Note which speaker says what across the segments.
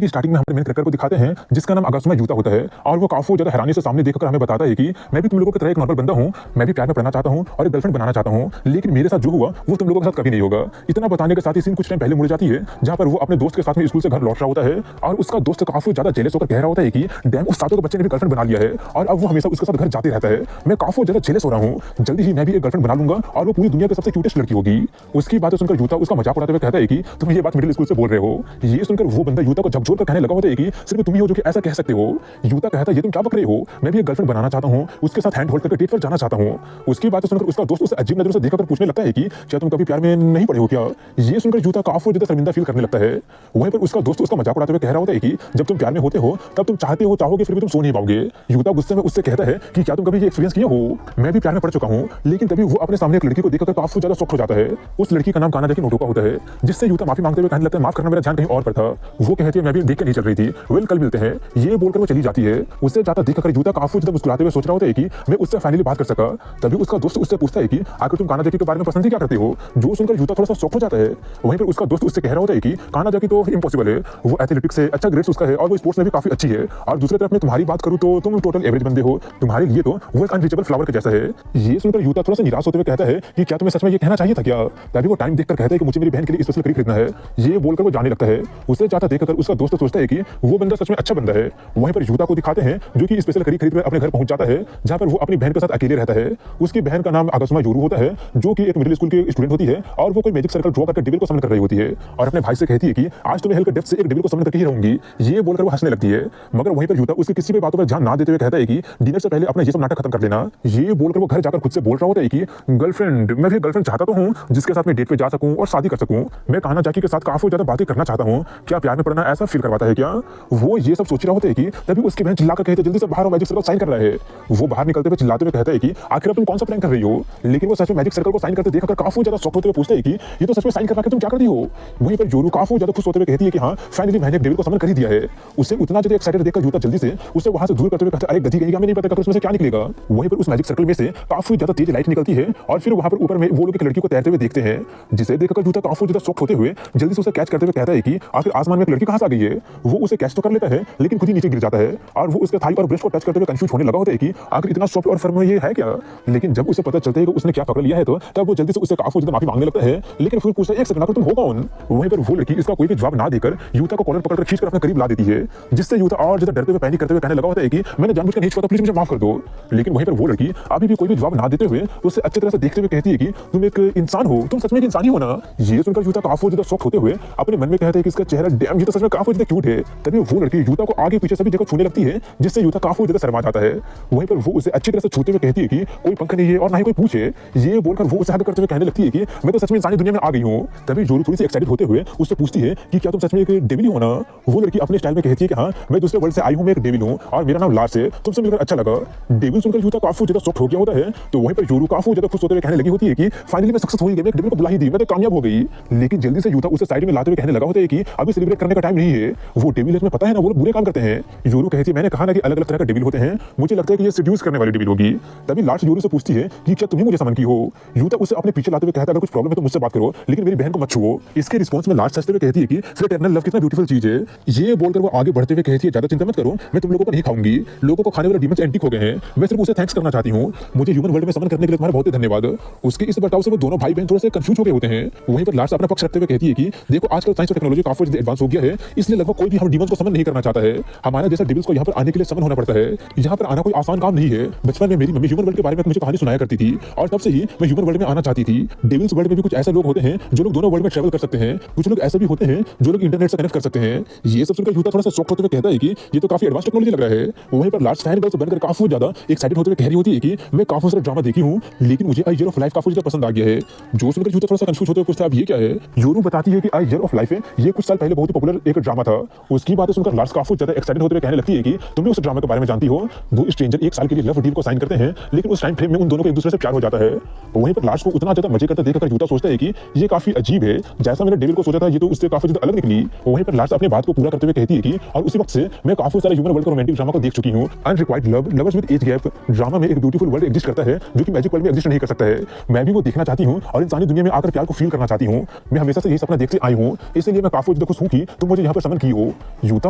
Speaker 1: कि स्टार्टिंग में हमारे मेन कैरेक्टर को दिखाते हैं जिसका नाम अगासुमा यूता होता है और वो काफी ज्यादा हैरानी से सामने देखकर हमें बताता है कि मैं भी तुम लोगों की तरह एक नॉर्मल बंदा हूँ, मैं भी प्यार में पड़ना चाहता हूँ और एक गर्लफ्रेंड बनाना चाहता हूँ, लेकिन मेरे साथ जो हुआ वो तुम लोगों के साथ कभी नहीं होगा। इतना बताने के साथ ही सीन कुछ टाइम पहले मुड़ जाती है जहाँ पर वो अपने दोस्त के साथ में स्कूल से घर लौट रहा होता है और उसका दोस्त काफी ज्यादा जेलस होकर कह रहा होता है कि डैम उस सातों के बच्चे ने भी गर्लफ्रेंड बना लिया है और अब वो हमेशा उसके साथ घर जाते रहता है। मैं काफी ज्यादा जेलस हो रहा हूँ, जल्दी ही मैं भी एक गर्लफ्रेंड बना लूंगा और वो पूरी दुनिया की सबसे क्यूटेस्ट लड़की होगी। उसकी बातें सुनकर यूता उसका मजाक उड़ाते हुए कहता है कि तुम ये बात मिडिल स्कूल से बोल रहे हो। ये सुनकर वो बंदा यूता को झकझोर कर कहने लगा होता है कि सिर्फ तुम ही हो जो कि ऐसा कह सकते हो। यूता कहता है ये तुम क्या बक रहे हो, मैं भी एक गर्लफ्रेंड बनाना चाहता हूँ, उसके साथ हैंड होल्ड करके डेट पर जाना चाहता हूँ। उसकी बातें सुनकर उसका दोस्त उसे अजीब नजरों से देखकर पूछने लगता है कि क्या तुम कभी प्यार में नहीं पड़े हो क्या। ये सुनकर यूता काफी ज्यादा शर्मिंदा फील करने लगता है। वहीं पर उसका दोस्त उसका मजाक उड़ाते हुए कह रहा होता है कि जब तुम प्यार में होते हो तब तुम चाहते हो चाहोगे फिर भी तुम सो नहीं पाओगे। यूता गुस्से में उससे कहता है कि क्या तुम कभी ये एक्सपीरियंस किए हो, मैं भी प्यार में पड़ चुका हूँ। लेकिन तभी वो अपने सामने एक लड़की को देखकर काफी ज्यादा शॉक हो जाता है। उस लड़की का नाम काना जाकी नोटोका होता है, जिससे यूता माफी मांगते हुए कहने लगता है माफ करना मेरा ध्यान कहीं और पर था। वो कहती है मैं भी देख के नहीं चल रही थी, वेल कल मिलते हैं। ये बोलकर वो चली जाती है। उससे जाता देखकर यूता काफी ज्यादा मुस्कुराते हुए सोच रहा होता है कि मैं उससे फाइनली बात कर सका। तभी उसका दोस्त उससे पूछता है कि आखिर तुम काना जाकी के बारे में पसंद क्या करते हो। जो सुनकर यूता थोड़ा सा शॉक हो जाता है। वहीं पर उसका दोस्त उससे कह रहा होता है कि काना जाकी तो इम्पॉसिबल है, वो एथलेटिक्स से अच्छा ग्रेड्स उसका है और वो स्पोर्ट्स में भी काफी अच्छी है, और दूसरी तरफ मैं तुम्हारी बात करूं तो तुम टोटल एवरेज बंदे हो, तुम्हारे लिए तो वो एक अनरीचेबल फ्लावर के जैसा है। ये सुनकर यूता थोड़ा सा निराश होते हुए कहता है कि क्या तुम्हें सच में ये कहना चाहिए था क्या। तभी वो टाइम देखकर कहता है कि मुझे मेरी बहन के लिए स्पेशल करी खरीदना है। ये बोलकर वो जाने लगता है। उसे जाता देखकर उसका दोस्त सोचता है कि वो बंदा सच में अच्छा बंदा है। वहीं पर यूता को दिखाते हैं जो कि स्पेशल करी खरीद कर अपने घर पहुंच जाता है, जहां पर वो अपनी बहन के साथ अकेले रहता है। उसकी बहन का नाम अगासुमा यूरू होता है, जो कि एक मिडिल स्कूल की स्टूडेंट होती है और वो कोई मैजिक सर्कल ड्रॉ करके डेविल को समन कर रही होती है और अपने भाई से कहती है कि आज तुम्हें हेल्प डेप्थ से एक डेविल को समन करके ही रहूंगी। ये बोलकर वो हंसने लगती है, मगर वहीं पर यूता उसकी किसी भी बातों पर ध्यान ना देते हुए कहता है कि डिनर से पहले अपना ये सब नाटक खत्म कर लेना। ये बोलकर वो घर जाकर खुद से बोल रहा होता है कि गर्लफ्रेंड, मैं भी गर्लफ्रेंड चाहता तो हूँ जिसके साथ मैं डेट पे जा सकूं और शादी कर सकूं। मैं काना जाकी के साथ काफी ज्यादा बातें करना चाहता हूँ, क्या प्यार में पड़ना ऐसा फील करवाता है क्या। वो ये सब सोच रहा होता है कि तभी उसकी बहन चिल्लाकर कहते जल्दी से बाहर मैजिक सर्कल साइन कर रहा है। वो बाहर निकलते हुए चिल्लाते हुए कहता है कि आखिर तुम कौन सा प्रैंक कर रही हो। लेकिन वो सच में मैजिक सर्कल को साइन करते देखकर काफी ज्यादा शॉक होते हुए पूछता है कि ये तो सच में साइन करवा के तुम क्या करती हो। वहीं पर जोरू काफी ज्यादा खुश होते हुए कहती है कि हाँ फाइनली मैंने डेविल को समन कर ही दिया है। उसे उतना ज्यादा एक्साइटेड देखकर यूता जल्दी से उसे वहां से दूर करते हुए कहता है अरे गधी कहीं हमें नहीं पता उसमें से क्या निकलेगा। वहीं पर उस मैजिक सर्कल में से काफी ज्यादा तेज लाइट निकलती है और फिर वहां पर ऊपर में वो लोग एक लड़की को तैरते हुए देखते हैं, जिसे देखकर यूता काफी ज्यादा शॉक होते हुए जल्दी से उसे कैच करते हुए कहता है कि आखिर आसमान में एक लड़की कहां से आ गई है। वो उसे कैच तो कर लेता है लेकिन खुद ही नीचे गिर जाता है और वो उसके थाई और ब्रेस्ट को टच करते हुए कंफ्यूज होने लगा होता है कि आखिर इतना सॉफ्ट और फर्म ये है क्या। लेकिन जब उसे पता चलता है कि उसने क्या पकड़ लिया है तो तब वो जल्दी से उससे काफी ज्यादा माफी मांगने लगता है, लेकिन फिर पूछता है एक सेकंड आखिर तुम हो कौन। वहीं पर वो लड़की इसका कोई भी जवाब ना देकर यूता को कॉलर पकड़कर खींचकर अपने करीब ला देती है, जिससे यूता और ज्यादा डरते हुए पैनिक करते हुए कहने लगा होता है कि मैंने जानबूझकर नहीं छुआ था, प्लीज मुझे माफ कर दो। लेकिन वहीं पर वो लड़की अभी भी कोई भी जवाब ना देते हुए उससे अच्छी तरह से देखते हुए कहती है कि तुम एक इंसान हो, तुम सच में एक इंसान ही हो ना। ये सुनकर यूता काफी ज्यादा शॉक होते हुए अपने मन में कहता है कि इसका चेहरा डैम ये तो सच में काफी ज्यादा क्यूट है। तभी वो लड़की यूता को आगे पीछे सभी जगह छूने लगती है, जिससे यूता काफी ज्यादा शर्मा जाता है। वहीं पर वो उसे अच्छी तरह से छूते हुए कहती है कि कोई पंख नहीं है और ना ही कोई पूछ है। ये बोलकर वो उसे हग करते हुए कहने लगती है कि मैं तो सच में इंसानी दुनिया में आ गई हूँ। तभी जोरू थोड़ी सी एक्साइटेड होते हुए उससे पूछती है कि क्या तुम सच में एक डेविल हो ना। वो लड़की अपने स्टाइल में कहती है कि हाँ मैं दूसरे वर्ल्ड से आई हूँ, मैं एक डेविल हूँ और मेरा नाम लार्स है, तुमसे मिलकर अच्छा लगा। डेविल सुनकर यूता काफी ज्यादा शॉक हो गया होता है। तो वहीं पर जोरू काफी ज्यादा खुश होते हुए कहने लगी होती है कि फाइनली मैं सक्सेस हो गई, मैं एक डेविल को बुला ही दी, मैं तो कामयाब हो गई। लेकिन जल्दी से यूता उसे साइड में लाते हुए कहने लगा होता है कि अभी सेलिब्रेट करने का टाइम नहीं है, वो डेविल है तुम्हें पता है ना, वो बुरे काम करते हैं। जोरू कहती है मैंने कहा ना कि अलग अलग तरह का डेविल होते हैं, मुझे लगता है कि ये सेड्यूस करने वाली डेविल होगी। तभी लार्स जोरू से पूछती है कि क्या तुम्हें मुझे समन की हो। यूता उसे अपने पीछे लाते हुए कहता है अगर कुछ प्रॉब्लम है तो मुझसे बात करो, लेकिन मेरी बहन को मत छुओ। इसके रिस्पॉन्स में लार्स हंसते हुए कहती है कि फ्रेटर्नल लव कितना ब्यूटीफुल चीज है। ये बोलकर वो आगे बढ़ते हुए कहती है ज्यादा चिंता मत करो, मैं तुम लोगों को नहीं खाऊंगी, लोगों को खाने वाले डीमंस एंटीक हो गए हैं, मैं सिर्फ उसे थैंक्स करना चाहती हूँ, मुझे ह्यूमन वर्ल्ड में समन करने के लिए तुम्हारा बहुत धन्यवाद। उसके इस बर्ताव से वो दोनों भाई बहन थोड़े से कंफ्यूज हो गए होते हैं। वहीं पर लार्स अपना पक्ष रखते हुए कहती है कि देखो आजकल साइंस और टेक्नोलॉजी काफी एडवांस हो गया है, इसलिए लगभग कोई भी हम डीमंस को समन नहीं करना चाहता है। हमारे जैसे डेविल्स को यहाँ पर आने के लिए समन होना पड़ता है, यहाँ पर आना कोई आसान काम नहीं है। बचपन में मेरी मम्मी ह्यूमन वर्ल्ड के बारे में मुझे कहानी सुनाया करती थी और तब से ही मैं ह्यूमन वर्ल्ड में आना चाहती थी। डेविल्स वर्ल्ड में भी कुछ ऐसे लोग होते हैं जो लोग दोनों वर्ल्ड में ट्रैवल कर सकते हैं, कुछ लोग ऐसे भी होते हैं जो लोग इंटरनेट से कनेक्ट कर सकते हैं। ये सब सुनकर यूता थोड़ा सा शॉक होते हुए कहता है कि ये तो काफी एडवांस टेक्नोलॉजी लग रहा है। वहीं पर लार्स फैन गर्ल बनकर काफी ज्यादा एक्साइटेड होते हुए कह रही होती है कि मैं काफी सारा ड्रामा देखी हूँ, लेकिन मुझे आई ईयर ऑफ लाइफ काफी ज्यादा पसंद आ गया है। जो सुनकर यूता थोड़ा सा कंफ्यूज होते हुए पूछता है अब ये क्या है। यूरू बताती है कि आई ईयर ऑफ लाइफ है, ये कुछ साल पहले बहुत ही पॉपुलर एक ड्रामा था। उसकी बातें सुनकर लार्स काफी ज्यादा एक्साइटेड होते हुए कहने लगती है कि तुमने उस ड्रामा के बारे में जानती हो, दो स्ट्रेंजर एक साल के लिए लव डील को साइन करते हैं, लेकिन उस टाइम फ्रेम में उन दोनों को एक दूसरे से प्यार हो जाता है। वहीं पर लार्स को उतना ज्यादा मजे करते देखकर यूता सोचता है कि ये काफी अजीब है, जैसा मैंने डेविल को सोचा था ये तो उससे काफी ज्यादा अलग निकली। वहीं पर लार्स अपनी बात को पूरा करते हुए कहती है कि और उसी वक्त से मैं काफी सारे ह्यूमन वर्ल्ड का रोमांटिक ड्रामा को देख चुकी हूँ। Unrequired love, lovers with age gap drama में एक ब्यूटीफुल वर्ल्ड एग्जिस्ट करता है जो कि मैजिक वर्ल्ड में एग्जिस्ट नहीं कर सकता है। मैं भी वो देखना चाहती हूँ और इंसानी दुनिया में आकर प्यार को फील करना चाहती हूँ। मैं हमेशा से यही सपना देखते आई हूँ, इसलिए मैं काफी ज्यादा खुश हूँ कि तुम मुझे यहाँ पर समन की हो। यूता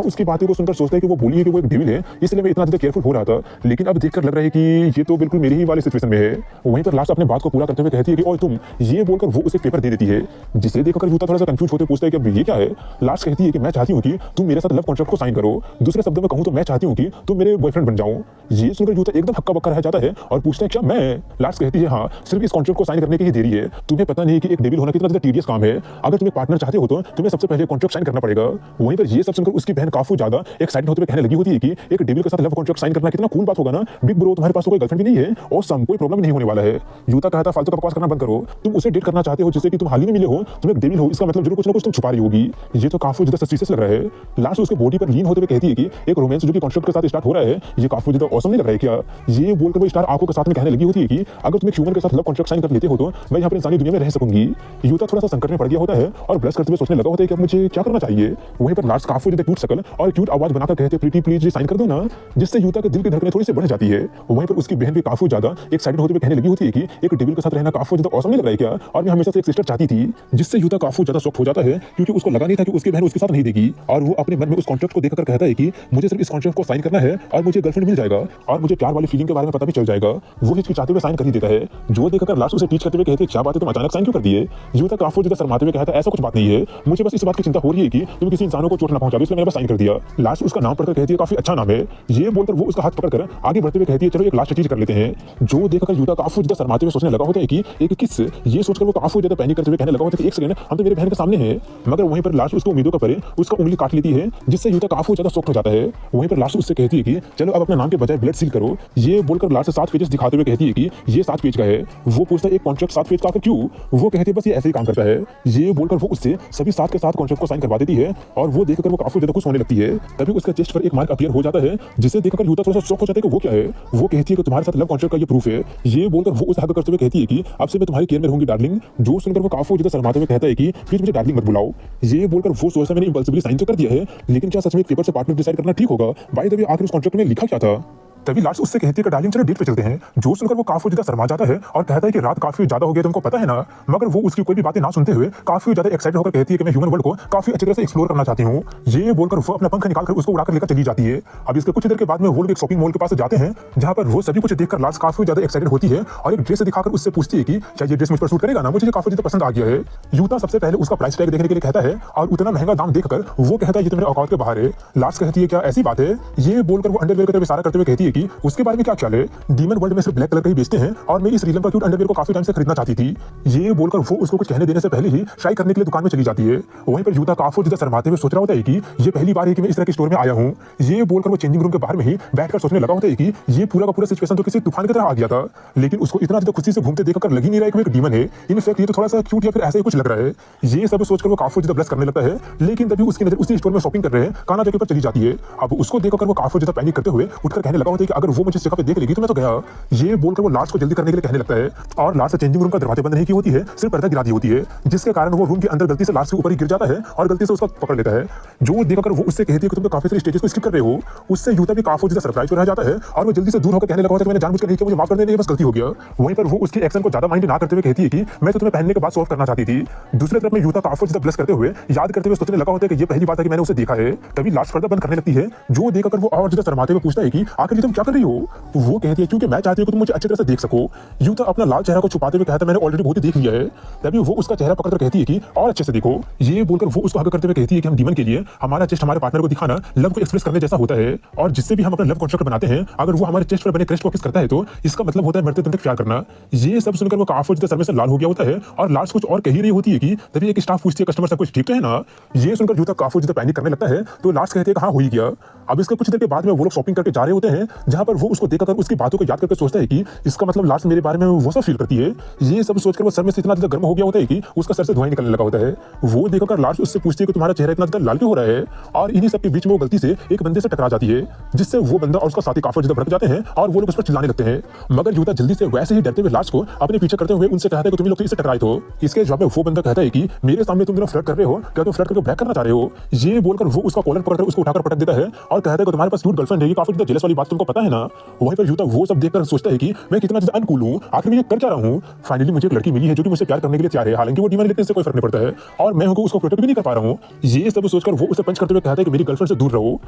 Speaker 1: उसकी बातों को सुनकर सोचता है कि वो बोली है कि वो एक डेविल है, इसलिए मैं इतना ज्यादा केयरफुल हो रहा था, लेकिन अब देखकर लग रहा है कि ये तो बिल्कुल मेरे ही वाले सिचुएशन में है। वहीं पर लास्ट अपने बात को पूरा करते हुए कहती है कि और तुम, ये बोलकर वो उसे पेपर दे देती है, जिसे देखकर यूता थोड़ा सा कंफ्यूज होते पूछता है कि अब ये क्या है। लास्ट कहती है कि मैं चाहती हूँ कि तुम मेरे साथ लव कॉन्ट्रैक्ट को साइन करो, दूसरे शब्दों में कहूँ तो मैं चाहती हूँ कि तुम मेरे बॉयफ्रेंड बन जाओ। ये सुनकर यूता एकदम हक्का बक्का रह जाता है और पूछता है क्या मैं। लास्ट कहती है हाँ, सिर्फ इस कॉन्ट्रैक्ट को साइन करने की ही देरी है, तुम्हें पता नहीं कि एक डेविल होना कितना ज्यादा टीडियस काम है। अगर तुम्हें पार्टनर चाहते हो तो तुम्हें सबसे पहले कॉन्ट्रैक्ट साइन करना पड़ेगा। वहीं पर ये सब सुनकर उसकी बहन काफी ज्यादा एक्साइटेड होते हुए कहने लगी होती है कि एक डेविल के साथ लव कॉन्ट्रैक्ट साइन करना कितना कूल बात होगा ना। बिग ब्रो, तुम्हारे पास कोई गर्लफ्रेंड भी नहीं है और सम कोई प्रॉब्लम नहीं होने वाला है। यूता कहता फालतू का बकवास करना बंद करो, तुम उसे डेट करना चाहते हो जिससे कि तुम हाल ही में मिले हो, तुम एक डेविल हो, इसका मतलब जरूर कुछ ना कुछ तुम छुपा रही होगी। ये तो काफी ज्यादा सस्पिशियस लग रहा है। लास्ट उसके बॉडी पर लीन होते हुए कहती है कि एक रोमांस जो कि कॉन्ट्रैक्ट के साथ स्टार्ट हो रहा है, ये काफी ज्यादा ऑसम नहीं लग रहा है क्या। ये बोलकर वो स्टार आंखों के साथ में कहने लगी होती है कि अगर तुम एक ह्यूमन के साथ लव कॉन्ट्रैक्ट साइन कर लेते हो तो मैं यहाँ पर इंसानी दुनिया में रह सकूंगी। यूता थोड़ा सा संकट में पड़ गया होता है और ब्लश करते हुए सोचने लगा होता है कि अब मुझे क्या करना चाहिए। वहीं पर लास्ट काफी ज्यादा क्यूट शकल और क्यूट आवाज बनाकर कहते प्रीटी प्लीज साइन कर दो ना, जिससे यूता के दिल की धड़कनें थोड़ी सी बढ़ जाती है। वहीं पर उसकी बहन भी काफी ज्यादा एक्साइटेड होते हुए कहने लगी होती है कि एक डेविल के साथ रहना काफी ज्यादा ऑसम नहीं लग रहा है क्या, और मैं हमेशा से एक सिस्टर चाहती थी। जिससे यूता काफी ज्यादा शॉक हो जाता है क्योंकि उसको लगा नहीं था कि उसकी बहन उसके साथ नहीं देगी, और वो अपने मन में उस कॉन्ट्रैक्ट को देखकर कहता है कि मुझे सिर्फ इस कॉन्ट्रैक्ट को साइन करना है और मुझे गर्लफ्रेंड मिल जाएगा और मुझे प्यार वाली फीलिंग के बारे में पता भी चल जाएगा। वो हिचकिचाते हुए साइन कर ही देता है। जो देखकर लास्ट उसे टीच करते हुए कहते क्या बात है, तुम अचानक साइन क्यों कर दिए। यूता काफी ज्यादा शर्माते हुए कहता है ऐसा कुछ बात नहीं है, मुझे बस इस बात की चिंता हो रही है कि तुम किसी इंसानों को चोट ना पहुंचा दो, इसलिए मैंने बस साइन कर दिया। लास्ट उसका नाम पढ़कर कहती है काफी अच्छा नाम है। ये बोलकर वो उसका हाथ पकड़कर आगे बढ़ते हुए कहती है चलो एक लास्ट चीज कर लेते हैं। जो देखकर यूता काफी ज्यादा शर्माते हुए सोचने लगा होता है कि एक किस, ये सोचकर वो काफी ज्यादा पैनिक करते हुए कहने लगा होता है कि एक सेकंड, हम तो मेरे बहन के सामने हैं। मगर वहीं पर लास्ट उसको उम्मीदों का परे उसका उंगली काट लेती है, जिससे यूता काफी ज्यादा शॉक हो जाता है। वहीं पर लास्ट उससे कहती है कि चलो अब अपने नाम के बजाय ब्लड सील करो। ये बोलकर लास्ट 7 पेजेस दिखाते हुए कहती है कि ये 7 पेज का है। वो पूछता है एक कॉन्ट्रैक्ट 7 पेज का क्यों। वो कहती है बस ये ऐसे ही काम करता है। ये बोलकर वो उससे सभी 7 के 7 कॉन्ट्रैक्ट को साइन करवा देती है और वो देखकर वो काफी ज्यादा खुश होने लगती है। तभी उसके चेस्ट पर एक मार्क अपीयर हो जाता है, जिसे देखकर यूता थोड़ा सा शॉक हो जाता है कि वो क्या है। वो कहती है कि तुम्हारे साथ लव कॉन्ट्रैक्ट का ये प्रूफ है। ये बोलकर वो उसे हग करते हुए कहती है कि अब से मैं तुम्हारी केयर में रहूंगी डार्लिंग। जो सुनकर वो काफी ज्यादा शर्माते हुए कहता है कि प्लीज मुझे डार्लिंग मत बुलाओ। ये बोलकर वो सोचता मैंने इंपल्सिवली साइन तो कर दिया है, लेकिन क्या सच में पेपर से पार्टनर डिसाइड करना ठीक होगा। बाय द वे आखिर उस कॉन्ट्रैक्ट में लिखा क्या था। तभी लास्ट उससे कहती है कि डार्लिंग चलो डेट पे चलते हैं। जो सुनकर वो काफी ज्यादा शर्मा जाता है और कहता है कि रात काफी ज्यादा हो गई, तुमको पता है ना। मगर वो उसकी कोई भी बातें ना सुनते हुए काफी ज्यादा एक्साइटेड होकर कहती है कि मैं ह्यूमन वर्ल्ड को काफी अच्छी तरह से एक्सप्लोर करना चाहती हूँ। ये बोलकर वो अपना पंख निकालकर उसको उड़ाकर लेकर चली जाती है। अब इसके कुछ देर के बाद में वो लोग एक शॉपिंग मॉल के पास जाते हैं, जहाँ पर वो सभी कुछ देखकर लास्ट काफी ज्यादा एक्साइटेड होती है और एक ड्रेस दिखाकर उससे पूछती है कि क्या ये ड्रेस मुझ पर सूट करेगा ना, मुझे काफी ज्यादा पसंद आ गया है। यूता सबसे पहले उसका प्राइस टैग देखने के लिए कहता है और उतना महंगा दाम देखकर वो कहता है ये तो मेरे औकात के बाहर है। लास्ट कहती है क्या ऐसी बात है। ये बोलकर वो अंडरवेयर का इशारा करते हुए कहती है कि उसके बारे में क्या ख्याल है। डीमन वर्ल्ड में सिर्फ ब्लैक कलर का ही बेचते हैं और मैं इस रीलम का क्यूट अंडरवेयर को काफी टाइम से खरीदना चाहती थी। ये बोलकर वो उसको कुछ कहने देने से पहले ही ट्राई करने के लिए दुकान में चली जाती है। वहीं पर यूता काफी ज्यादा शर्माते हुए सोच रहा होता है कि ये पहली बार है कि मैं इस तरह के स्टोर में आया हूँ। ये बोलकर वो चेंजिंग रूम के बाहर में ही बैठकर सोचने लगा होता है कि ये पूरा का पूरा सिचुएशन तो किसी तूफान की तरह आ गया था, लेकिन उसको इतना ज्यादा खुशी से घूमते देखकर लग ही नहीं रहा है कि वो एक डीमन है। इनफैक्ट ये तो थोड़ा सा क्यूट या फिर ऐसा ही कुछ लग रहा है। ये सब सोचकर वो काफी ज्यादा ब्लश करने लगता है, लेकिन तभी उसकी नजर उसी स्टोर में शॉपिंग कर रहे हैं काना जगह पर चली जाती है। अब उसको देखकर वो काफी ज्यादा पैनिक करते हुए उठकर कहने लगा होता है कि अगर वो मुझे इस जगह पे देख लेगी तो मैं तो गया। ये बोलकर वो लास्ट को जल्दी करने के लिए कहने लगता है और लास्ट चेंजिंग रूम का दरवाजा बंद नहीं की होती है, सिर्फ पर्दा गिरा दी होती है, जिसके कारण वो रूम के अंदर गलती से लास्ट के ऊपर ही गिर जाता है और गलती से उसका पकड़ लेता है। जो देखकर वो उससे कहती है कि तुम तो काफी सारी स्टेजेस को स्किप कर रहे हो। उससे यूता भी काफी ज्यादा सरप्राइज हो रह जाता है और वो जल्दी से दूर होकर कहने लगा होता है कि मैंने जानबूझकर नहीं किया, मुझे माफ कर देना, ये बस गलती हो गया। वहीं पर वो उसकी एक्शन को ज्यादा माइंड ना करते हुए कहती है कि मैं तो तुम्हें पहनने के बाद सॉल्व करना चाहती थी। दूसरी तरफ में यूता काफी ज्यादा ब्लश करते हुए याद करते हुए सोचने लगा होता है कि ये पहली बात है कि मैंने उसे देखा है। तभी लास्ट पर्दा बंद करने लगती है। जो देखकर वो और ज्यादा शर्माते हुए पूछता है कि आखिर तुम क्या कर रही हो। वो कहती है क्योंकि मैं चाहती हूँ कि तुम मुझे अच्छी तरह से देख सको। यूता अपना लाल चेहरा को छुपाते हुए कहता है मैंने ऑलरेडी बहुत ही देख लिया है। तभी वो उसका चेहरा पकड़कर कहती है कि और अच्छे से देखो। ये बोलकर वो उसको हग करते हुए कहती है कि हम डीमन के लिए हमारा चेस्ट हमारे पार्टनर को दिखाना लव को एक्सप्रेस करने जैसा होता है, और जिससे भी हम अपना लव कॉन्ट्रैक्ट बनाते हैं अगर वो हमारे चेस्ट पर बने क्रेस्ट को किस करता है तो इसका मतलब होता है मरते दम तक प्यार करना। ये सब सुनकर वो काफी ज्यादा शर्म से लाल हो गया होता है और लास्ट कुछ और कह ही रही होती है कि तभी एक स्टाफ पूछती है कस्टमर सब कुछ ठीक तो है ना। ये सुनकर यूता काफी ज्यादा पैनिक करने लगता है तो लास्ट कहते हैं हाँ हो ही गया। अब इसके कुछ देर के बाद में वो लोग शॉपिंग करके जा रहे होते हैं, जहां पर वो उसको देखकर उसकी बातों को याद करके सोचता है कि इसका मतलब लास्ट मेरे बारे में वो सब फील करती है। ये सब सोचकर वो सर में से इतना ज्यादा गर्म हो गया होता है कि उसका सर से धुआं निकलने लगा होता है। वो देखकर लास्ट उससे पूछती है कि तुम्हारा चेहरा इतना ज्यादा लाल क्यों हो रहा है। और इन्हीं सब के बीच में वो गलती से एक बंदे से टकरा जाती है, जिससे वो बंदा और उसका साथी काफी ज्यादा भड़क जाते हैं और वो लोग उस पर चिल्लाने लगते हैं। मगर यूता जल्दी से वैसे ही डरते हुए लास्ट को अपने पीछे करते हुए उनसे कहता है कि तुम लोग तो इससे टकराए हो। इसके जवाब में वो बंदा कहता है कि मेरे सामने तुम दोनों फ्लर्ट कर रहे हो, क्या तुम फ्लर्ट करके ब्रेक करना चाह रहे हो। ये बोलकर वो उसका कॉलर पकड़कर उसको उठाकर पटक देता है और कहता है कि तुम्हारे पास क्यूट गर्लफ्रेंड है, काफी जेलस वाली बात तुमको पता है ना। वहीं पर यूता वो सब देखकर सोचता है कि मैं कितना ज्यादा अनकूल हूँ, आखिर मैं ये कर क्या रहा हूँ। फाइनली मुझे एक लड़की मिली है जो कि मुझसे प्यार करने के लिए तैयार है, हालांकि वो डीमन लेकिन इससे कोई फर्क नहीं पड़ता है और मैं उसको प्रोटेक्ट भी नहीं कर पा रहा हूँ। ये सब सोचकर वो उसे पंच करते हुए कहता है कि मेरी गर्लफ्रेंड से दूर रहो,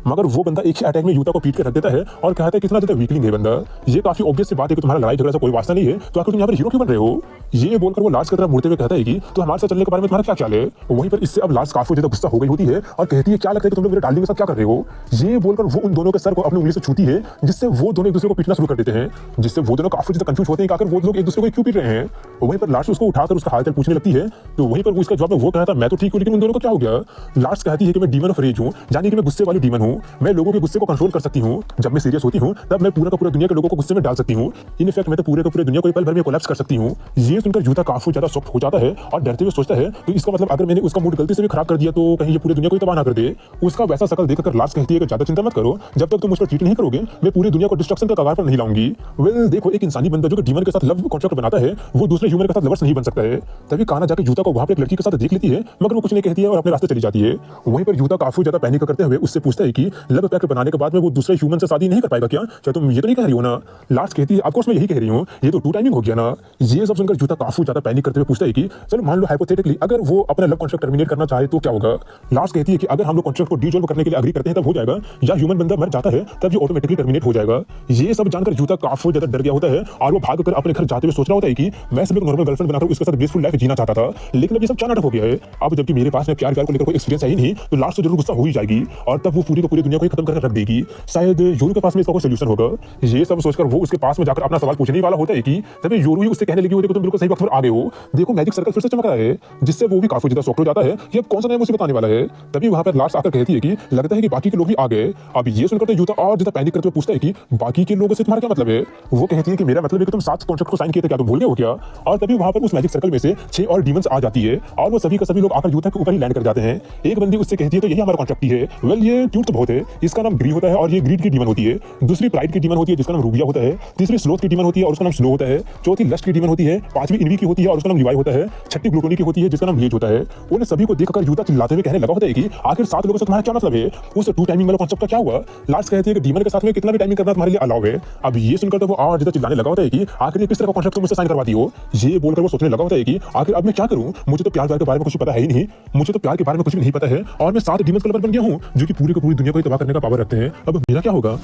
Speaker 1: मगर वो बंदा एक ही अटैक में यूता को पीट के रख देता है और कहता है कितना ज्यादा वीकलिंग है बंदा। ये काफी ऑब्वियस सी बात है कि तुम्हारा लड़ाई झगड़ा से कोई वास्ता नहीं है, तो आखिर तुम यहाँ पर हीरो क्यों बन रहे हो। ये बोलकर वो लार्स की तरफ मुड़ते हुए कहता है कि तो हमारे साथ चलने के बारे में तुम्हारा क्या ख्याल है। वहीं पर इससे अब लार्स काफी ज्यादा गुस्सा हो गई होती है और कहती है क्या लगता है कि तुम लोग मेरे डार्लिंग के साथ क्या कर रहे हो। ये बोलकर वो उन दोनों के सर को अपनी उंगली से छूती है, जिससे वो दोनों एक दूसरे को पीटना शुरू कर देते हैं, जिससे वो दोनों काफी ज्यादा कंफ्यूज होते हैं कि आखिर वो लोग एक दूसरे को क्यों पीट रहे हैं। वहीं पर लार्स उसको उठाकर उसका हालचाल पूछने लगती है, तो वहीं पर वो इसका जवाब में वो कहता है मैं तो ठीक हूँ लेकिन उन दोनों को क्या हो गया। लार्स कहती है कि मैं डीमन ऑफ रेज हूँ, यानी कि मैं गुस्से वाली डीमन हूँ, मैं लोगों के गुस्से को कंट्रोल कर सकती हूँ। जब मैं सीरियस होती हूँ तब मैं पूरा का पूरा दुनिया के लोगों को गुस्से में डाल सकती हूँ। इन इफेक्ट मैं तो पूरे का पूरे दुनिया को पल भर में कोलैप्स कर सकती हूँ। ये सुनकर यूता काफी ज्यादा शॉक्ड हो जाता है और डरते हुए सोचता है तो इसका मतलब अगर मैंने उसका मूड गलती से भी खराब कर दिया तो कहीं ये पूरी दुनिया को तबाह ना कर दे। उसका वैसा शकल देखकर लार्स कहती है कि ज्यादा चिंता मत करो, जब तक तुम मुझ पर चीट नहीं करोगे मैं पूरी दुनिया को डिस्ट्रक्शन के कगार पर नहीं लाऊंगी। वेल देखो, एक इंसानी बंदा जो कि डीमन के साथ लव कॉन्ट्रैक्ट बनाता है वो दूसरे ह्यूमन के साथ लवर्स नहीं बन सकता है। तभी काना जाके यूता को वहां पर एक लड़की के साथ देख लेती है, मगर वो कुछ नहीं कहती है और अपने रास्ते चली जाती है। वहीं पर यूता काफी ज्यादा पैनिक करते हुए उससे पूछता है कि लव पैक्ट बनाने के बाद में वो दूसरे ह्यूमन से शादी नहीं कर पाएगा क्या, क्या तुम ये तो नहीं कह रही हो ना। लार्स कहती है ऑफ कोर्स मैं यही कह रही हूँ, ये तो टू टाइमिंग हो गया ना। ये सब सुनकर यूता काफी ज्यादा पैनिक करते हुए पूछता है कि चलो मान लो हाइपोथेटिकली अगर वो अपना लव कॉन्ट्रैक्ट टर्मिनेट करना चाहे तो क्या होगा। लार्स कहती है कि अगर हम लोग कॉन्ट्रैक्ट को डिसॉल्व करने के लिए एग्री करते हैं तब हो जाएगा, या ह्यूमन बंदा मर जाता है तब ये ऑटोमेटिकली टर्मिनेट हो जाएगा। ये सब जानकर यूता काफी ज्यादा डर गया होता है और वो भागकर अपने घर जाते हुए सोच रहा होता है कि मैं सिर्फ नॉर्मल गर्लफ्रेंड बनाकर उसके साथ ब्लिसफुल लाइफ जीना चाहता था, लेकिन अब ये सब क्या नाटक हो गया है। अब जबकि मेरे पास में प्यार को लेकर कोई एक्सपीरियंस है ही नहीं, तो लास्ट तो जरूर गुस्सा हो ही जाएगी और तब वो पूरी को पूरी दुनिया को खत्म करके रख देगी। शायद योरू के पास में इसका कोई सोल्यूशन होगा। ये सब सोचकर वो उसके पास में जाकर अपना सवाल पूछने वाला होता है कि तभी योरू ही उससे कहने लगी होती है कि तुम बिल्कुल सही वक्त पर आ गए हो, देखो मैजिक सर्कल फिर से चमक रहा है, जिससे वो भी काफी ज्यादा शॉक्ड हो जाता है कि अब कौन सा नया मुझे बताने वाला है। तभी वहां पर लार्स आकर कहती है कि लगता है कि बाकी के लोग भी आ गए। अब ये सुनकर यूता और ज्यादा पैनिक करते हुए पूछता है कि बाकी के लोगों से तुम्हारा क्या मतलब है। वो कहती है कि मेरा मतलब है कि तुम 7 कॉन्ट्रैक्ट को साइन किए थे, क्या तुम भूल गए हो क्या। और तभी वहां पर उस मैजिक सर्कल में से 6 और डीमंस आ जाती है और वो सभी का सभी लोग आकर यूता के ऊपर ही लैंड कर जाते हैं। एक बंदी उससे कहती है तो यही हमारा कॉन्ट्रैक्ट ही है। वेल ये क्यूट तो बहुत है, इसका नाम ग्री होता है और ये ग्रीड की डीमन होती है। दूसरी प्राइड की डीमन होती है जिसका नाम रूबिया होता है। तीसरी स्लोथ की डीमन होती है और उसका नाम स्लो होता है। चौथी लस्ट की डीमन होती है। पांचवी इनवी की होती है और उसका नाम लिवाई होता है। छठी ग्लूटोनी की होती है जिसका नाम लेज होता है। उन सभी को देखकर यूता चिल्लाते हुए कहने लगा होता है कि आखिर 7 लोगों से तुम्हारा क्या मतलब है, उस 2 टाइमिंग वाला कॉन्सेप्ट का क्या हुआ। लास्ट कहती है कि डीमन के साथ में कितना भी टाइमिंग करना तुम्हारे लिए अलाउ है। अब ये सुनकर तो वो और ज्यादा चिल्लाने लगा होता है कि आखिर किस तरह का कॉन्ट्रैक्ट मुझसे साइन करवाती हो। ये बोलकर वो सोचने लगा होता है कि आखिर अब मैं क्या करूं, मुझे तो प्यार के बारे में कुछ पता है ही नहीं, मुझे तो प्यार के बारे में कुछ भी नहीं पता है और मैं 7 डीमंस का लवर बन गया हूं जो कि पूरी को पूरी दुनिया को तबाह करने का पावर रखते हैं। अब मेरा क्या होगा।